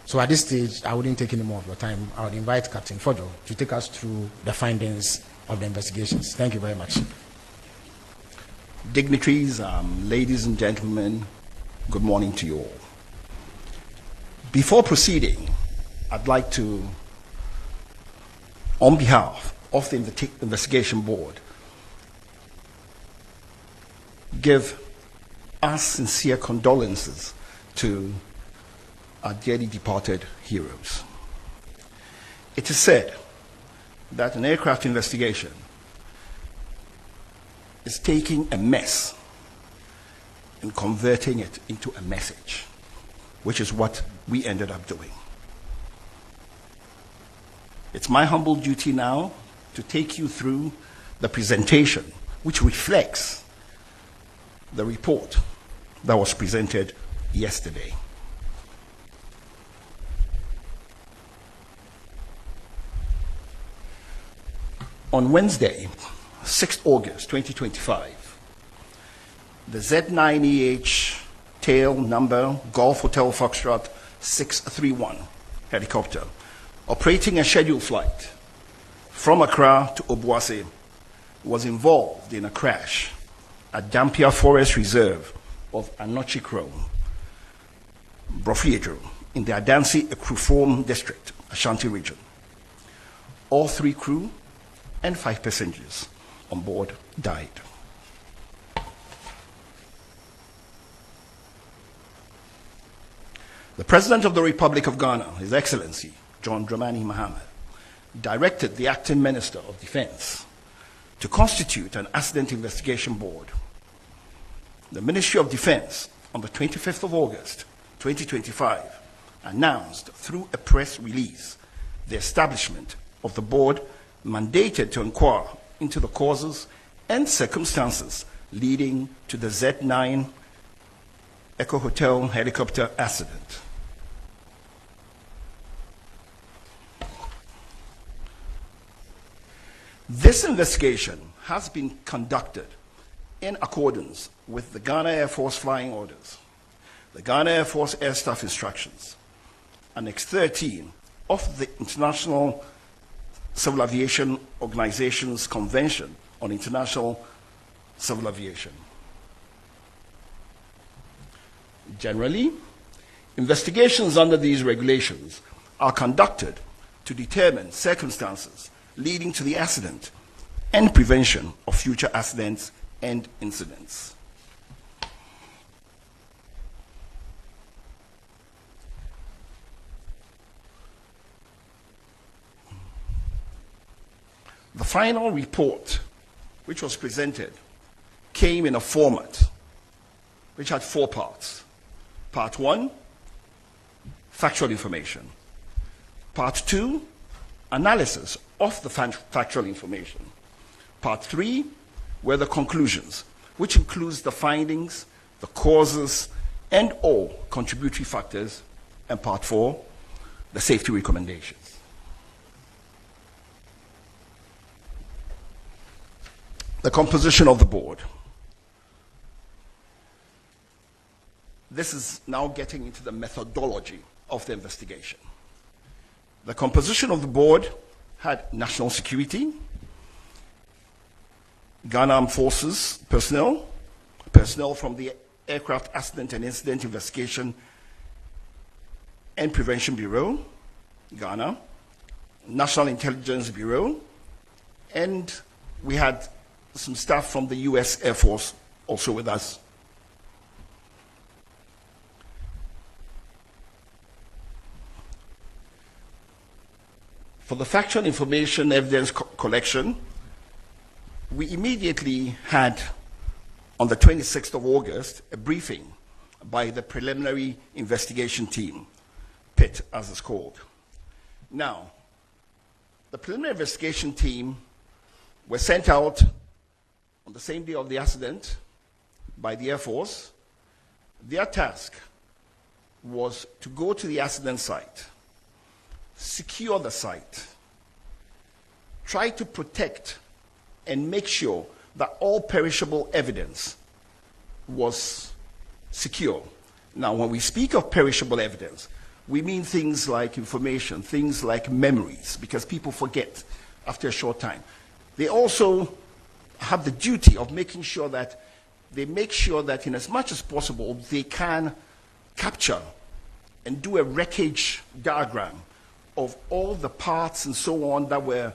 So at this stage, I wouldn't take any more of your time. I would invite Captain Fojo to take us through the findings of the investigations. Thank you very much. Dignitaries, ladies and gentlemen, good morning to you all. Before proceeding, I'd like to, on behalf of the Investigation Board, give our sincere condolences to our dearly departed heroes. It is said that an aircraft investigation is taking a mess and converting it into a message, which is what we ended up doing. It's my humble duty now to take you through the presentation, which reflects the report that was presented yesterday. On Wednesday, 6th August 2025, the Z9EH tail number Golf Hotel Foxtrot 631 helicopter operating a scheduled flight from Accra to Obuasi was involved in a crash at Dampier Forest Reserve of Anochi Crow, Brofiejo, in the Adansi Ekrufom district, Ashanti region. All 3 crew and 5 passengers on board died. The President of the Republic of Ghana, His Excellency John Dramani Mahama, directed the Acting Minister of Defense to constitute an accident investigation board. The Ministry of Defense, on the 25th of August 2025, announced through a press release the establishment of the board mandated to inquire into the causes and circumstances leading to the Z9 Echo Hotel helicopter accident. This investigation has been conducted in accordance with the Ghana Air Force flying orders, the Ghana Air Force Air Staff Instructions, Annex 13 of the International Civil Aviation Organization's Convention on International Civil Aviation. Generally, investigations under these regulations are conducted to determine circumstances leading to the accident and prevention of future accidents and incidents. The final report, which was presented, came in a format which had 4 parts. Part 1, factual information. Part 2, analysis of the factual information. Part 3 were the conclusions, which includes the findings, the causes, and all contributory factors. And Part 4, the safety recommendations. The composition of the board. This is now getting into the methodology of the investigation. The composition of the board had national security, Ghana Armed Forces personnel from the Aircraft Accident and Incident Investigation and Prevention Bureau, Ghana, National Intelligence Bureau, and we had some staff from the US Air Force also with us. For the factual information evidence collection, we immediately had, on the 26th of August, a briefing by the Preliminary Investigation Team, PIT as it's called. Now, the Preliminary Investigation Team were sent out on the same day of the accident by the Air Force. Their task was to go to the accident site, secure the site, try to protect and make sure that all perishable evidence was secure. Now, when we speak of perishable evidence, we mean things like information, things like memories, because people forget after a short time. They also have the duty of making sure that in as much as possible, they can capture and do a wreckage diagram of all the parts and so on that were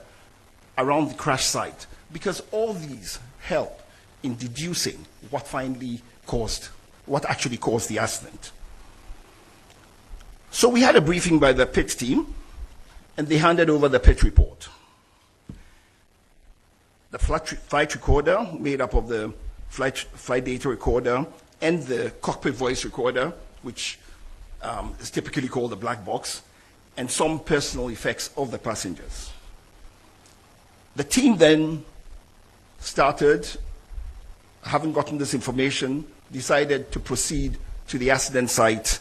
around the crash site, because all these help in deducing what actually caused the accident. So we had a briefing by the pit team, and they handed over the pit report. The flight recorder, made up of the flight data recorder and the cockpit voice recorder, which is typically called the black box, and some personal effects of the passengers. The team then started, having gotten this information, decided to proceed to the accident site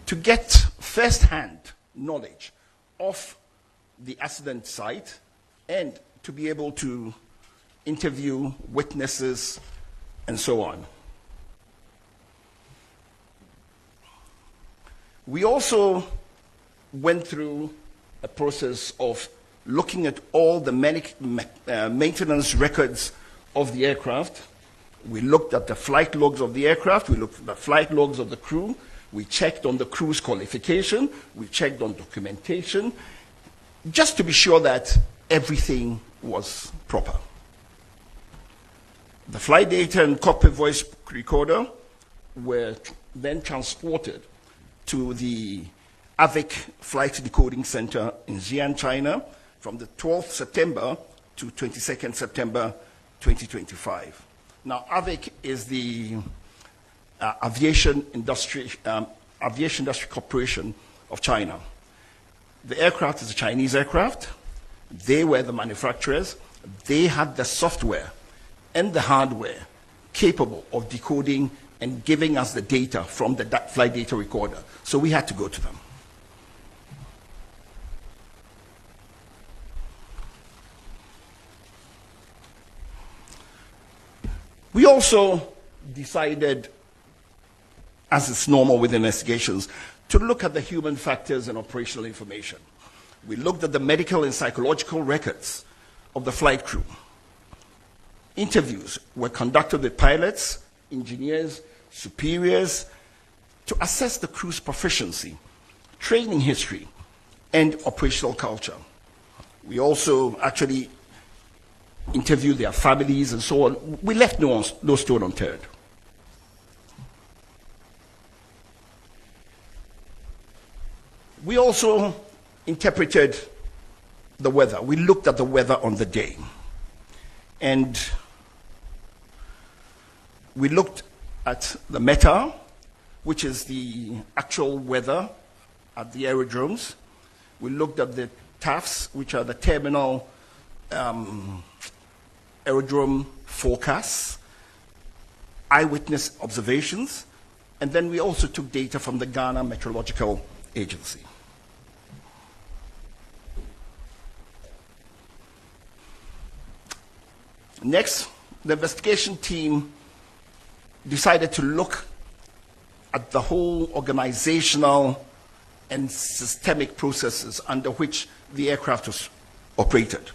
to get first-hand knowledge of the accident site and to be able to interview witnesses and so on. We also went through a process of looking at all the maintenance records of the aircraft. We looked at the flight logs of the aircraft, we looked at the flight logs of the crew, we checked on the crew's qualification, we checked on documentation, just to be sure that everything was proper. The flight data and cockpit voice recorder were then transported to the AVIC Flight Decoding Center in Xi'an, China, from the 12th September to 22nd September 2025. Now, AVIC is the Aviation Industry Corporation of China. The aircraft is a Chinese aircraft. They were the manufacturers. They had the software and the hardware capable of decoding and giving us the data from the flight data recorder. So we had to go to them. We also decided, as is normal with investigations, to look at the human factors and operational information. We looked at the medical and psychological records of the flight crew. Interviews were conducted with pilots, engineers, superiors, to assess the crew's proficiency, training history, and operational culture. We also actually interviewed their families and so on. We left no stone unturned. We also interpreted the weather. We looked at the weather on the day. And we looked at the METAR, which is the actual weather at the aerodromes. We looked at the TAFs, which are the terminal aerodrome forecasts, eyewitness observations, and then we also took data from the Ghana Meteorological Agency. Next, the investigation team decided to look at the whole organizational and systemic processes under which the aircraft was operated.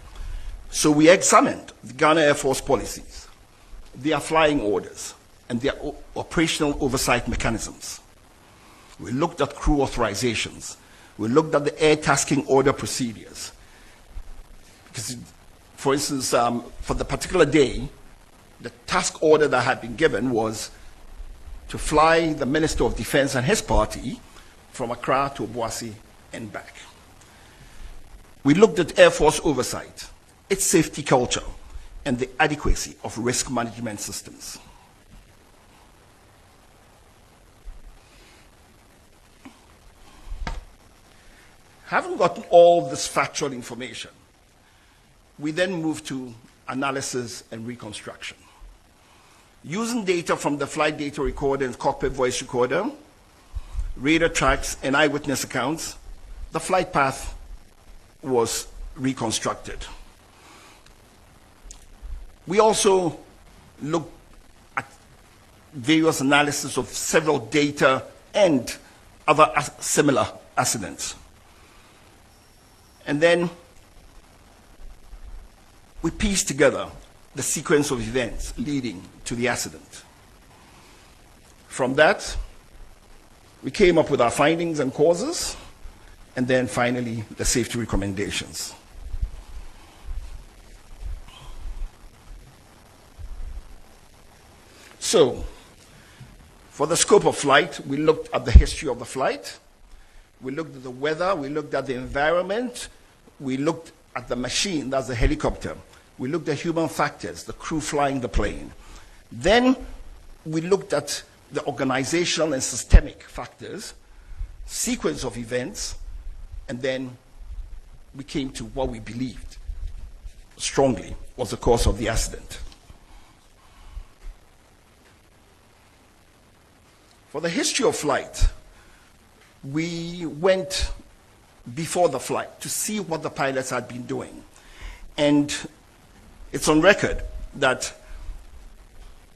So we examined the Ghana Air Force policies, their flying orders, and their operational oversight mechanisms. We looked at crew authorizations. We looked at the air tasking order procedures. Because, for instance, for the particular day, the task order that had been given was to fly the Minister of Defense and his party from Accra to Obuasi and back. We looked at Air Force oversight, its safety culture, and the adequacy of risk management systems. Having gotten all this factual information, we then moved to analysis and reconstruction. Using data from the flight data recorder and cockpit voice recorder, radar tracks, and eyewitness accounts, the flight path was reconstructed. We also looked at various analysis of several data and other similar accidents. And then we pieced together the sequence of events leading to the accident. From that, we came up with our findings and causes, and then finally, the safety recommendations. So, for the scope of flight, we looked at the history of the flight, we looked at the weather, we looked at the environment, we looked at the machine, that's the helicopter, we looked at human factors, the crew flying the plane. Then we looked at the organizational and systemic factors, sequence of events, and then we came to what we believed strongly was the cause of the accident. For the history of flight, we went before the flight to see what the pilots had been doing. And it's on record that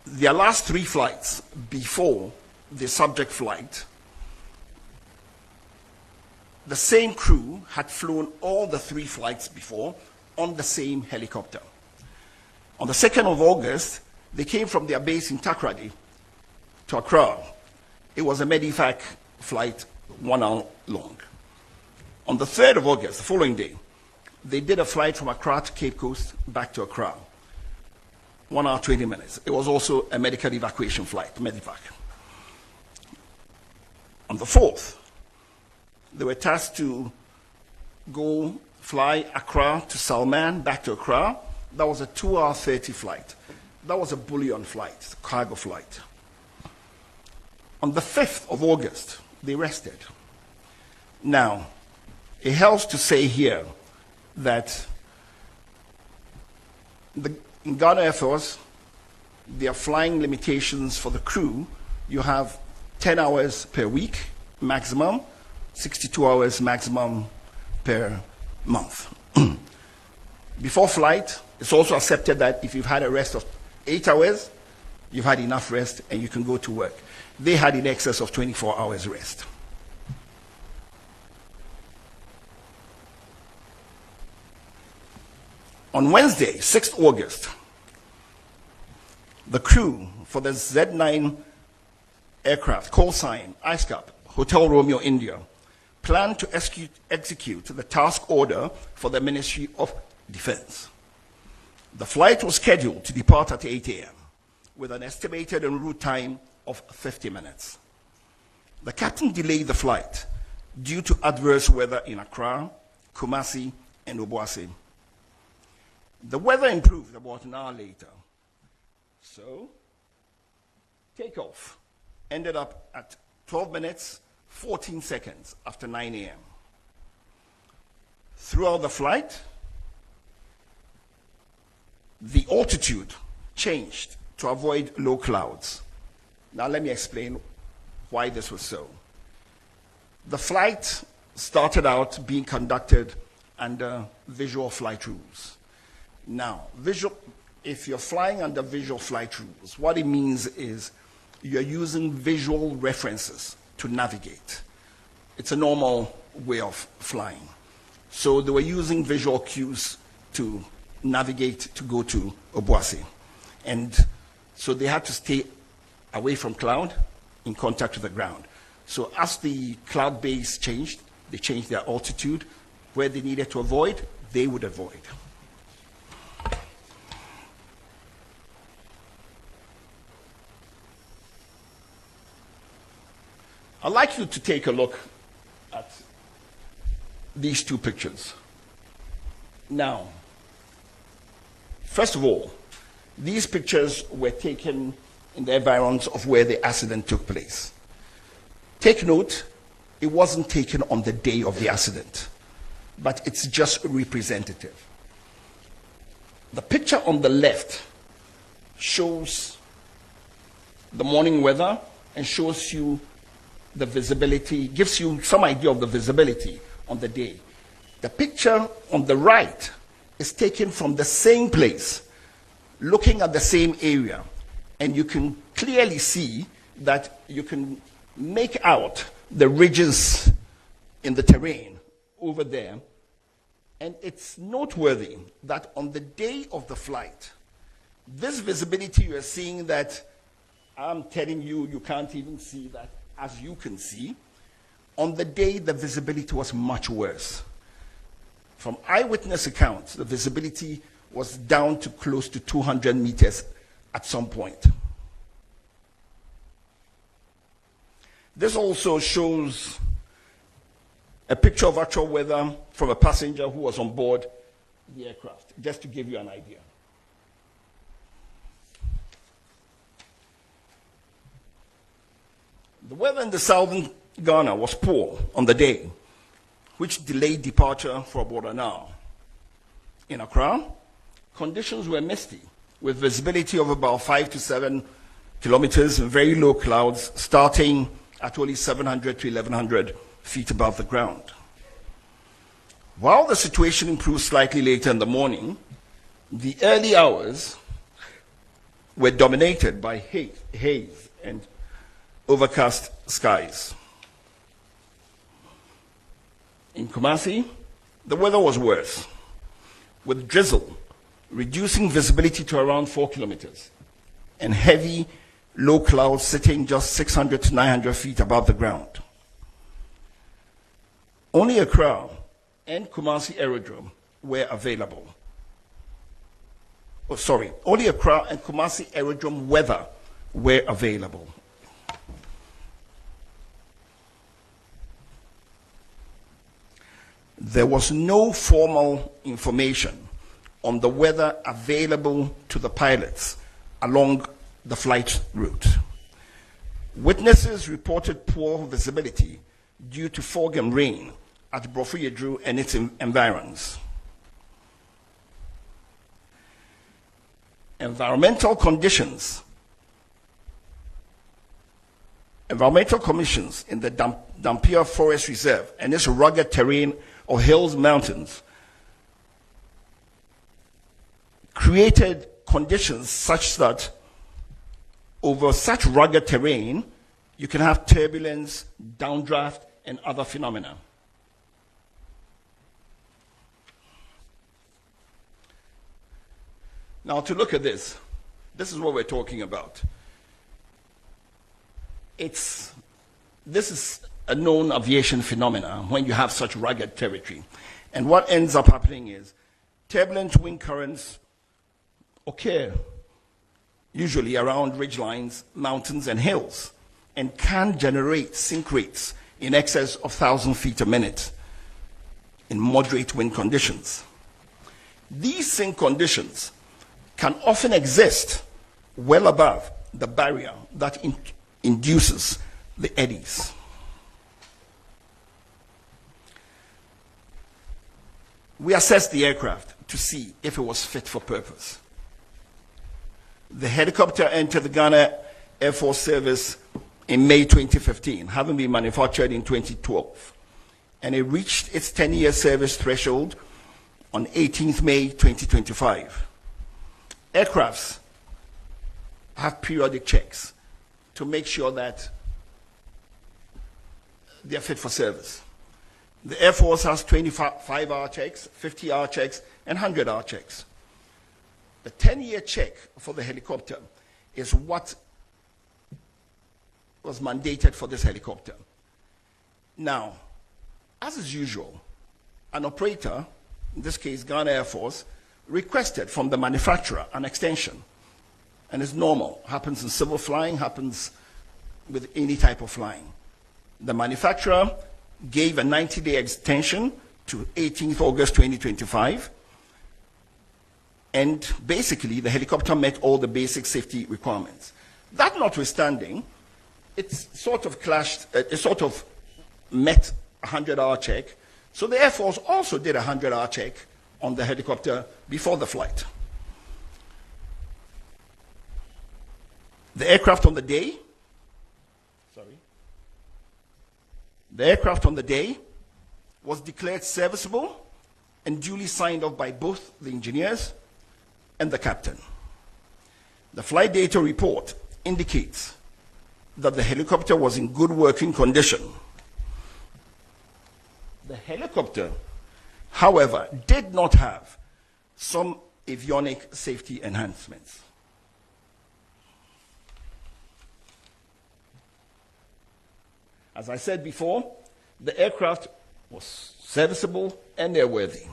their last 3 flights before the subject flight, the same crew had flown all the 3 flights before on the same helicopter. On the 2nd of August, they came from their base in Takoradi to Accra. It was a Medivac flight, 1 hour long. On the 3rd of August, the following day, they did a flight from Accra to Cape Coast, back to Accra. 1 hour, 20 minutes. It was also a medical evacuation flight, Medivac. On the 4th, they were tasked to go fly Accra to Salman, back to Accra. That was a 2 hour 30 flight. That was a bullion flight, cargo flight. On the 5th of August, they rested. Now, it helps to say here that in Ghana Air Force, there are flying limitations for the crew. You have 10 hours per week maximum, 62 hours maximum per month. Before flight, it's also accepted that if you've had a rest of 8 hours, you've had enough rest and you can go to work. They had in excess of 24 hours rest. On Wednesday, 6th August, the crew for the Z9 aircraft, call sign, ISCAP, Hotel Romeo, India, planned to execute the task order for the Ministry of Defense. The flight was scheduled to depart at 8 a.m. with an estimated en route time of 50 minutes. The captain delayed the flight due to adverse weather in Accra, Kumasi, and Obuasi. The weather improved about an hour later. So, takeoff ended up at 12 minutes, 14 seconds after 9 a.m. Throughout the flight, the altitude changed to avoid low clouds. Now let me explain why this was so. The flight started out being conducted under visual flight rules. Now, if you're flying under visual flight rules, what it means is you're using visual references to navigate. It's a normal way of flying. So they were using visual cues to navigate to go to Obuasi. And so they had to stay away from cloud, in contact with the ground. So as the cloud base changed, they changed their altitude. Where they needed to avoid, they would avoid. I'd like you to take a look at these 2 pictures. Now, first of all, these pictures were taken in the environs of where the accident took place. Take note, it wasn't taken on the day of the accident, but it's just representative. The picture on the left shows the morning weather and shows you the visibility, gives you some idea of the visibility on the day. The picture on the right is taken from the same place, looking at the same area, and you can clearly see that you can make out the ridges in the terrain over there. And it's noteworthy that on the day of the flight, this visibility you are seeing that I'm telling you, you can't even see that as you can see. On the day, the visibility was much worse. From eyewitness accounts, the visibility was down to close to 200 meters at some point. This also shows a picture of actual weather from a passenger who was on board the aircraft, just to give you an idea. The weather in the southern Ghana was poor on the day, which delayed departure for about an hour. In Accra, conditions were misty, with visibility of about 5 to 7 kilometers and very low clouds, starting at only 700 to 1,100 feet above the ground. While the situation improved slightly later in the morning, the early hours were dominated by haze and overcast skies. In Kumasi, the weather was worse, with drizzle reducing visibility to around 4 kilometers and heavy, low clouds sitting just 600 to 900 feet above the ground. Only Accra and Kumasi Aerodrome were available. Only Accra and Kumasi Aerodrome weather were available. There was no formal information on the weather available to the pilots along the flight route. Witnesses reported poor visibility due to fog and rain at Brofuyedru and its environs. Environmental conditions Environmental commissions in the Dampier Forest Reserve and its rugged terrain of hills, mountains, created conditions such that over such rugged terrain, you can have turbulence, downdraft, and other phenomena. Now, to look at this is what we're talking about. This is a known aviation phenomena when you have such rugged territory. And what ends up happening is turbulent wind currents occur usually around ridgelines, mountains, and hills, and can generate sink rates in excess of 1,000 feet a minute in moderate wind conditions. These sink conditions can often exist well above the barrier that induces the eddies. We assessed the aircraft to see if it was fit for purpose. The helicopter entered the Ghana Air Force Service in May 2015, having been manufactured in 2012. And it reached its 10-year service threshold on 18th May 2025. Aircrafts have periodic checks to make sure that they're fit for service. The Air Force has 25-hour checks, 50-hour checks, and 100-hour checks. The 10-year check for the helicopter is what was mandated for this helicopter. Now, as is usual, an operator, in this case Ghana Air Force, requested from the manufacturer an extension. And it's normal, happens in civil flying, happens with any type of flying. The manufacturer gave a 90-day extension to 18th August 2025. And basically, the helicopter met all the basic safety requirements. That notwithstanding, it sort of met a 100-hour check. So the Air Force also did a 100-hour check on the helicopter before the flight. The aircraft on the day was declared serviceable and duly signed off by both the engineers and the captain. The flight data report indicates that the helicopter was in good working condition. The helicopter, however, did not have some avionic safety enhancements. As I said before, the aircraft was serviceable and airworthy.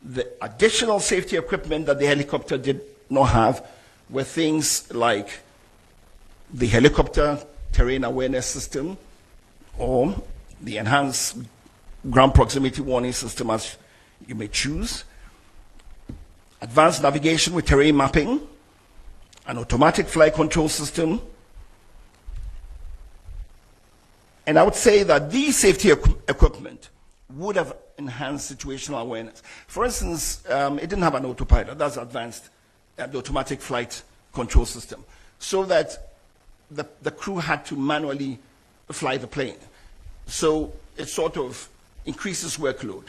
The additional safety equipment that the helicopter did not have were things like the helicopter terrain awareness system or the enhanced ground proximity warning system, as you may choose, advanced navigation with terrain mapping, an automatic flight control system. And I would say that these safety equipment would have enhanced situational awareness. For instance, it didn't have an autopilot. That's advanced, the automatic flight control system, so that the crew had to manually fly the plane. So it sort of increases workload.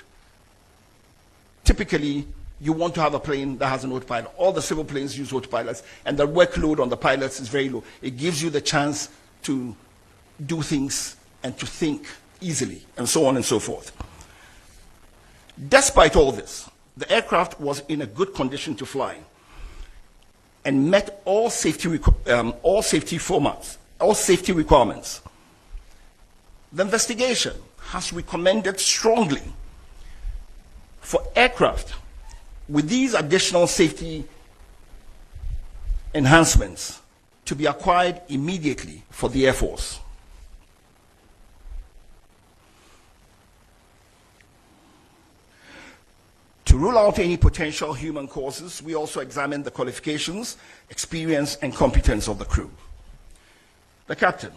Typically, you want to have a plane that has an autopilot. All the civil planes use autopilots, and the workload on the pilots is very low. It gives you the chance to do things and to think easily, and so on and so forth. Despite all this, the aircraft was in a good condition to fly and met all safety requirements. The investigation has recommended strongly for aircraft with these additional safety enhancements to be acquired immediately for the Air Force. To rule out any potential human causes, we also examined the qualifications, experience, and competence of the crew. The captain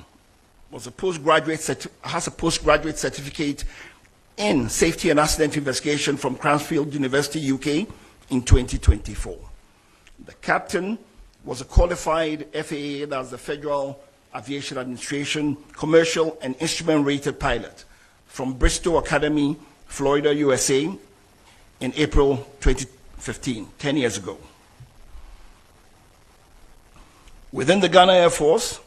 has a postgraduate certificate in safety and accident investigation from Cranfield University, UK, in 2024. The captain was a qualified FAA, that's the Federal Aviation Administration, commercial and instrument-rated pilot from Bristow Academy, Florida, USA, in April 2015, 10 years ago. Within the Ghana Air Force,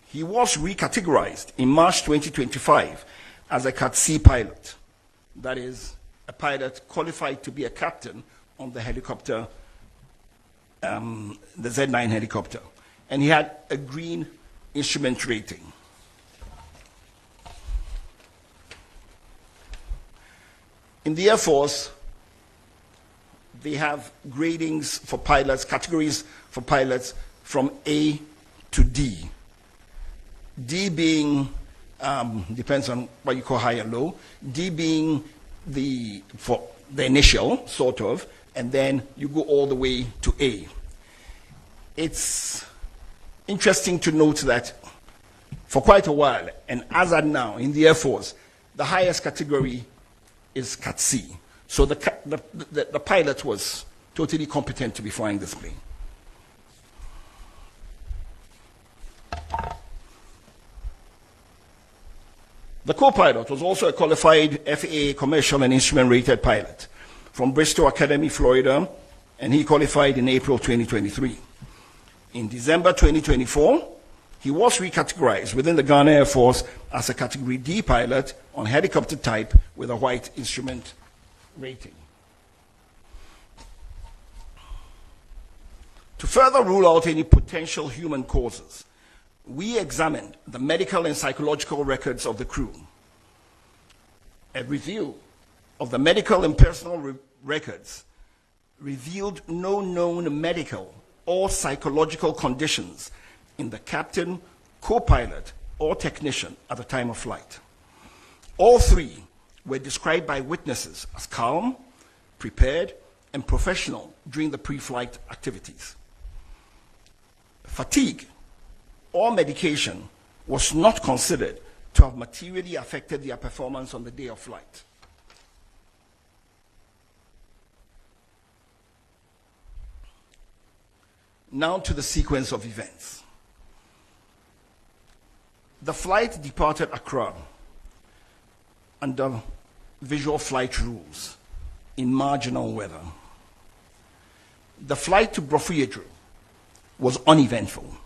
he was recategorized in March 2025 as a Cat C pilot. That is, a pilot qualified to be a captain on the helicopter, the Z9 helicopter. And he had a green instrument rating. In the Air Force, they have gradings for pilots, categories for pilots from A to D. D being, depends on what you call high and low, D being for the initial, sort of, and then you go all the way to A. It's interesting to note that for quite a while, and as at now in the Air Force, the highest category is Cat C. So the pilot was totally competent to be flying this plane. The co-pilot was also a qualified FAA commercial and instrument-rated pilot from Bristow Academy, Florida, and he qualified in April 2023. In December 2024, he was recategorized within the Ghana Air Force as a Category D pilot on helicopter type with a white instrument rating. To further rule out any potential human causes, we examined the medical and psychological records of the crew. A review of the medical and personal records revealed no known medical or psychological conditions in the captain, co-pilot, or technician at the time of flight. All three were described by witnesses as calm, prepared, and professional during the pre-flight activities. Fatigue or medication was not considered to have materially affected their performance on the day of flight. Now to the sequence of events. The flight departed Accra under visual flight rules in marginal weather. The flight to Brofuyedro was uneventful.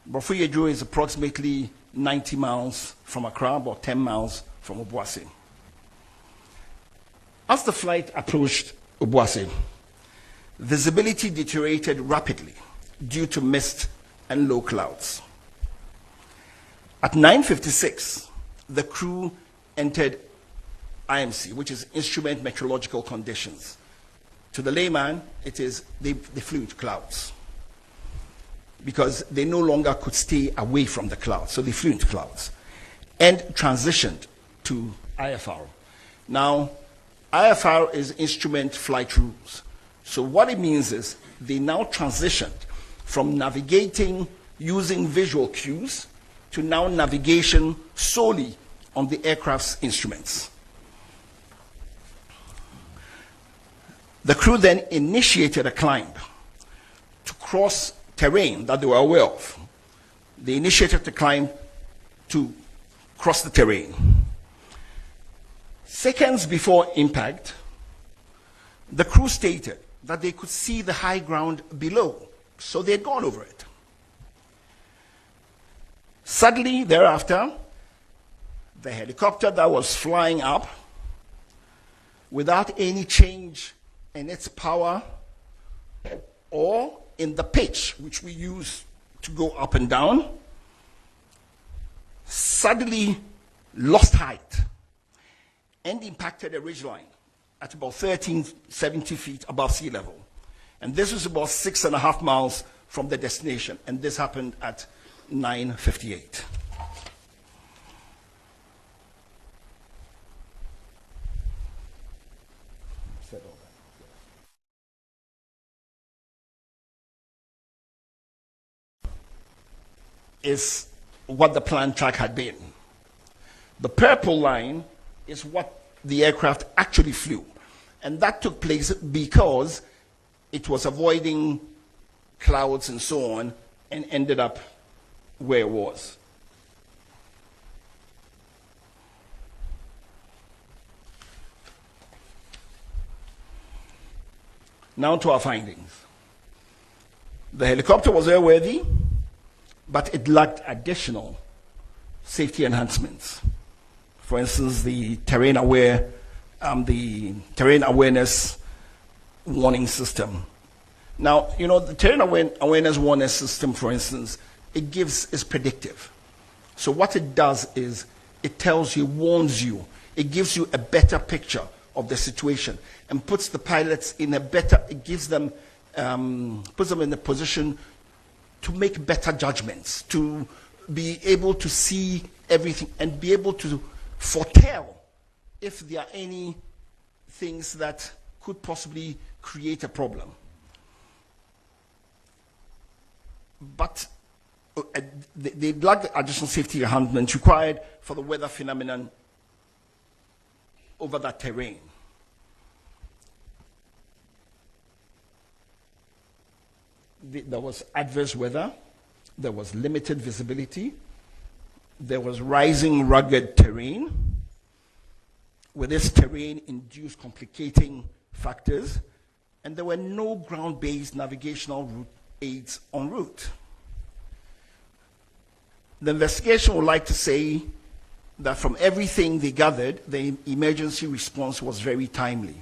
Brofuyedro is approximately 90 miles from Accra, about 10 miles from Obuasi. As the flight approached Obuasi, visibility deteriorated rapidly due to mist and low clouds. At 9:56, the crew entered IMC, which is Instrument Meteorological Conditions. To the layman, it is they flew into clouds because they no longer could stay away from the clouds, so they flew into clouds and transitioned to IFR. Now, IFR is Instrument Flight Rules. So what it means is they now transitioned from navigating using visual cues to now navigation solely on the aircraft's instruments. The crew then initiated a climb to cross terrain that they were aware of. They initiated the climb to cross the terrain. Seconds before impact, the crew stated that they could see the high ground below, so they had gone over it. Suddenly thereafter, the helicopter that was flying up without any change in its power or in the pitch which we use to go up and down, suddenly lost height and impacted a ridgeline at about 1370 feet above sea level. And this was about 6.5 miles from the destination, and this happened at 9:58. Is what the planned track had been. The purple line is what the aircraft actually flew. And that took place because it was avoiding clouds and so on and ended up where it was. Now to our findings. The helicopter was airworthy, but it lacked additional safety enhancements. For instance, the terrain awareness warning system. Now, you know, the terrain awareness warning system, for instance, is predictive. So what it does is it tells you, warns you, it gives you a better picture of the situation and puts the pilots in a better, it gives them, puts them in a position to make better judgments, to be able to see everything and be able to foretell if there are any things that could possibly create a problem. But they lack the additional safety enhancements required for the weather phenomenon over that terrain. There was adverse weather, there was limited visibility, there was rising rugged terrain, with this terrain induced complicating factors, and there were no ground-based navigational route aids en route. The investigation would like to say that from everything they gathered, the emergency response was very timely.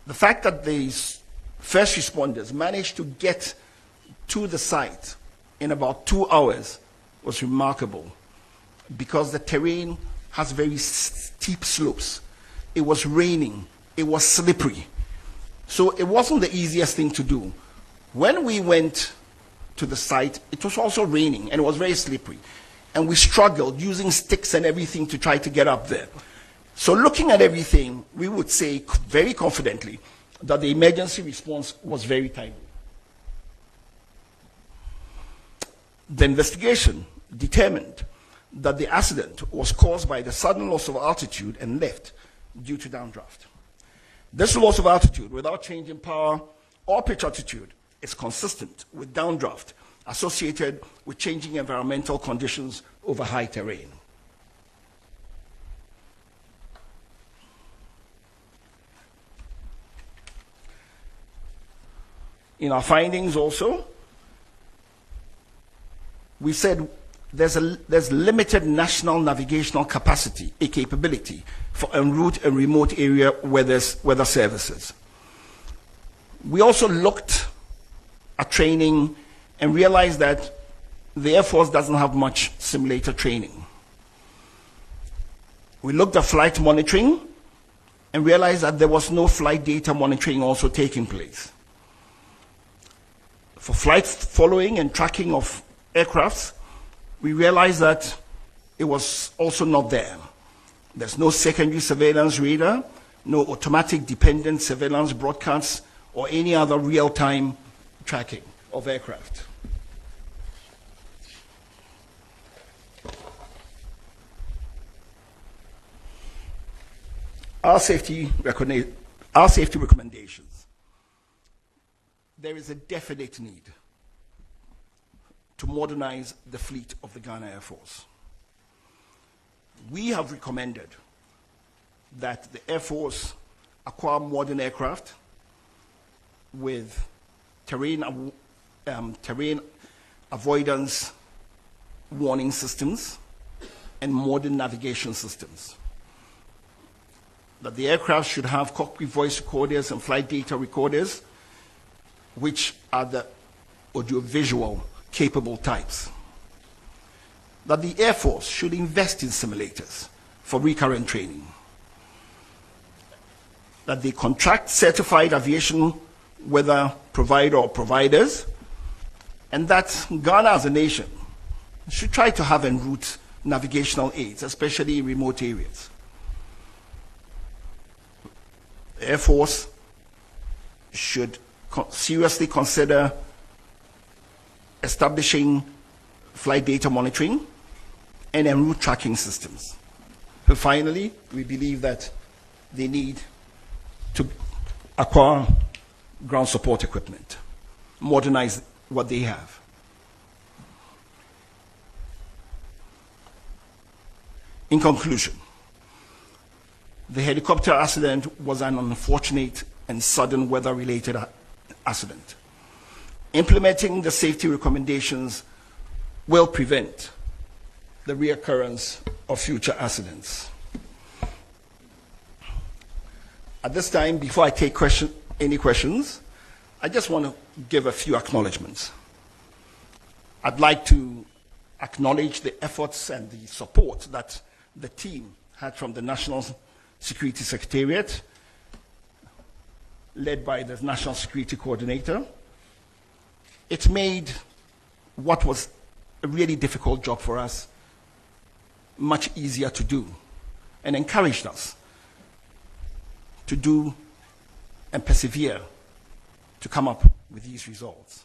The fact that these first responders managed to get to the site in about 2 hours was remarkable because the terrain has very steep slopes. It was raining, it was slippery. So it wasn't the easiest thing to do. When we went to the site, it was also raining and it was very slippery. And we struggled using sticks and everything to try to get up there. So looking at everything, we would say very confidently that the emergency response was very timely. The investigation determined that the accident was caused by the sudden loss of altitude and lift due to downdraft. This loss of altitude without change in power or pitch altitude is consistent with downdraft associated with changing environmental conditions over high terrain. In our findings also, we said there's limited national navigational capacity, a capability for en route and remote area weather services. We also looked at training and realized that the Air Force doesn't have much simulator training. We looked at flight monitoring and realized that there was no flight data monitoring also taking place. For flight following and tracking of aircrafts, we realized that it was also not there. There's no secondary surveillance radar, no automatic dependent surveillance broadcasts, or any other real-time tracking of aircraft. Our safety recommendations. There is a definite need to modernize the fleet of the Ghana Air Force. We have recommended that the Air Force acquire modern aircraft with terrain avoidance warning systems and modern navigation systems. That the aircraft should have cockpit voice recorders and flight data recorders, which are the audiovisual capable types. That the Air Force should invest in simulators for recurrent training. That they contract certified aviation weather provider or providers, and that Ghana as a nation should try to have en route navigational aids, especially in remote areas. The Air Force should seriously consider establishing flight data monitoring and en route tracking systems. And finally, we believe that they need to acquire ground support equipment, modernize what they have. In conclusion, the helicopter accident was an unfortunate and sudden weather-related accident. Implementing the safety recommendations will prevent the reoccurrence of future accidents. At this time, before I take any questions, I just want to give a few acknowledgements. I'd like to acknowledge the efforts and the support that the team had from the National Security Secretariat, led by the National Security Coordinator. It made what was a really difficult job for us much easier to do, and encouraged us to do and persevere to come up with these results.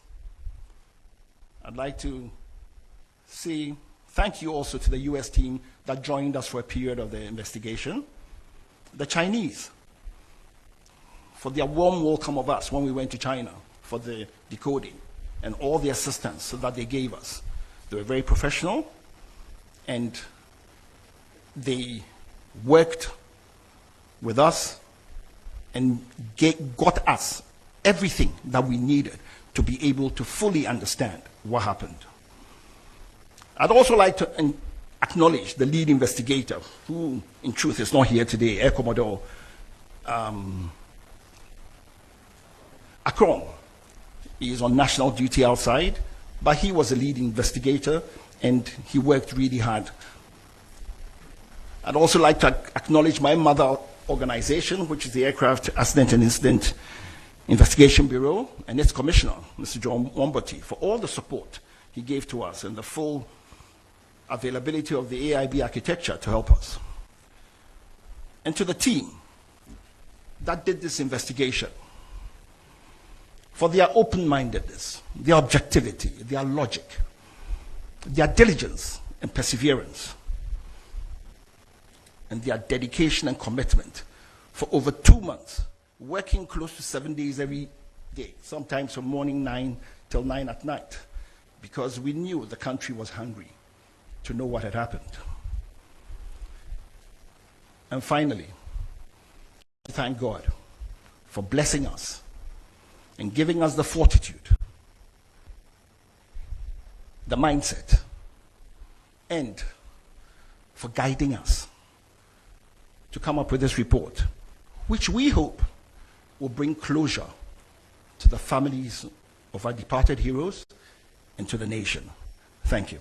I'd like to say thank you also to the US team that joined us for a period of the investigation, the Chinese, for their warm welcome of us when we went to China for the decoding, and all the assistance that they gave us. They were very professional, and they worked with us and got us everything that we needed to be able to fully understand what happened. I'd also like to acknowledge the lead investigator, who in truth is not here today, Air Commodore Akron. He is on national duty outside, but he was a lead investigator and he worked really hard. I'd also like to acknowledge my mother organization, which is the Aircraft Accident and Incident Investigation Bureau, and its commissioner, Mr. John Wombati, for all the support he gave to us and the full availability of the AIB architecture to help us. And to the team that did this investigation, for their open-mindedness, their objectivity, their logic, their diligence and perseverance, and their dedication and commitment for over 2 months, working close to 7 days every day, sometimes from morning 9 till 9 at night, because we knew the country was hungry to know what had happened. And finally, thank God for blessing us and giving us the fortitude, the mindset, and for guiding us to come up with this report, which we hope will bring closure to the families of our departed heroes and to the nation. Thank you.